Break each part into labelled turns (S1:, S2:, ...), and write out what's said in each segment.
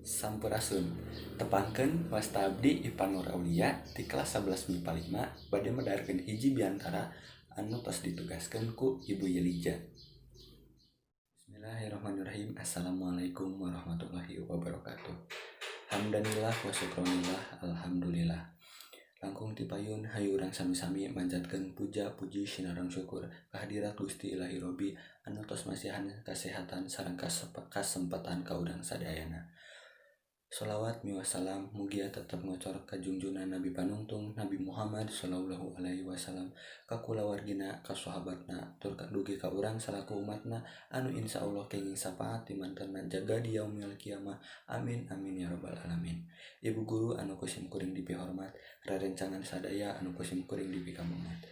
S1: Sampurasun. Tepangkeun wasta abdi Ipan Nur Aulia di kelas 11 MIPA 5 bade medarkeun hiji biantara anu tos ditugaskeun ku Ibu Yelija. Bismillahirrahmanirrahim. Assalamualaikum warahmatullahi wabarakatuh. Hamdanillah wa syukronillah, alhamdulillah. Langkung tipayun hayu urang sami-sami manjatkeun puja puji sinareng syukur kehadirat Gusti Ilahi Robi anu tos masihan kasehatan sareng kasempatan ka urang sadayana. Sholawat miwassalam mugia tetap ngocor ka junjungan Nabi Panungtung Nabi Muhammad sallallahu alaihi wasallam ka kulawargina ka sahabatna tur dugi ka urang salaku umatna anu insyaallah kenging sapaat dimantenna jaga di yaumil kiamah. Amin amin ya rabbal alamin. Ibu guru anu kusim kuring dipihormat, rarencangan sadaya anu kusim kuring dipikamumat.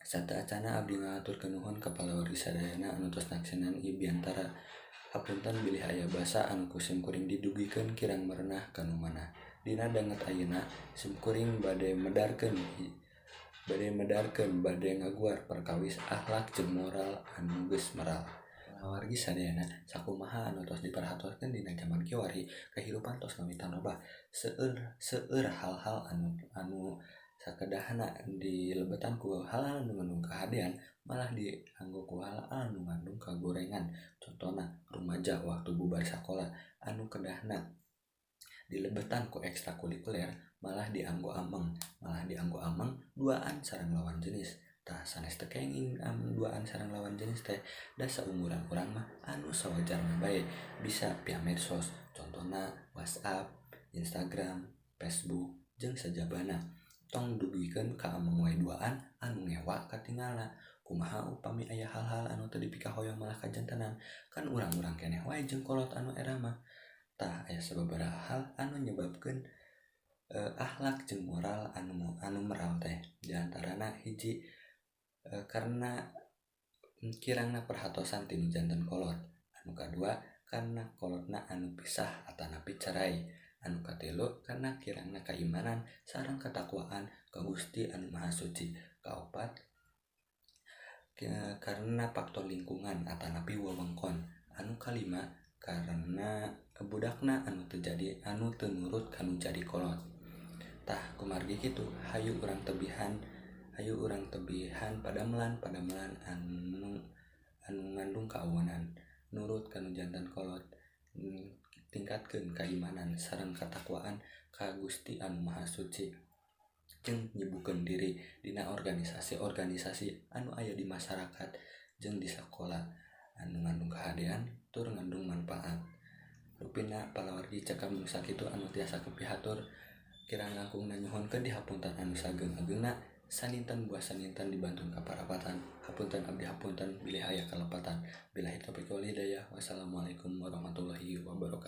S1: Sataacana abdi ngaturkeun nuhun ka palawargi sadayana anu tos naksenan ieu biantara. Hapunten bilih aya basa anu kusim kuring didugikeun kirang merenah kanu manah. Dina danget ayeuna sim kuring bade medarkeun bade ngaguar perkawis akhlak jeung moral anu geus meral. Palawargi sadayana sakumaha anu tos diperhatokeun dina jaman kiwari, kahirupan tos ngamitan loba seueur hal-hal anu sakedahna dilebetan ku hal-hal anu ngandung kahadean malah dianggo ku hal anu ngandung kagorengan. Contohna rumaja waktu bubar sakola anu kedahna dilebetan ku ekstrakurikuler malah dianggo ameng duaan sareng lawan jenis. Tah sanes teu kenging duaan sareng lawan jenis teh da saumuran urang mah anu sawajarna bae bisa via medsos, contohna WhatsApp, Instagram, Facebook jeung sajabana. Tong dugikeun ka ameng wae duaan anu ngewa katingalna. Kumaha upami aya hal-hal anu teu dipikahoyong malah kajantenan, kan urang-urang keneh wae jeung kolot anu era mah. Tah aya sababaraha hal anu nyebabkeun akhlak jeung moral anu meral teh. Di antarana hiji karena kirangna perhatosan ti nu janten kolot. Anu kadua karena kolotna anu pisah atanapi cerai. Anu katilu karena kirangna keimanan sareng katakwaan ka Gusti anu Maha Suci. Kaopat karena faktor lingkungan atanapi wewengkon. Anu kalima karena budakna anu teu nurut kanu jadi kolot. Tah kumargi kitu hayu urang tebihan padamelan anu ngandung kaauwanan nurut kanu janten kolot, tingkatkeun keimanan sareng katakwaan ka Gusti anu Maha Suci jeung nyibukeun diri dina organisasi anu aya di masyarakat jeung di sakola anu ngandung kahadean tur ngandung manfaat. Rupina palawargi cekap nu sakitu anu tiasa kepihatur kirang langkung nyuhunkeun dihapunten anu sageung-ageungna saninten buah saninten dibantun kaparapatan. Hapunten abdi hapunten bilih aya kalepatan. Billahi taufiq wal hidayah. Wassalamualaikum warahmatullahi wabarakatuh.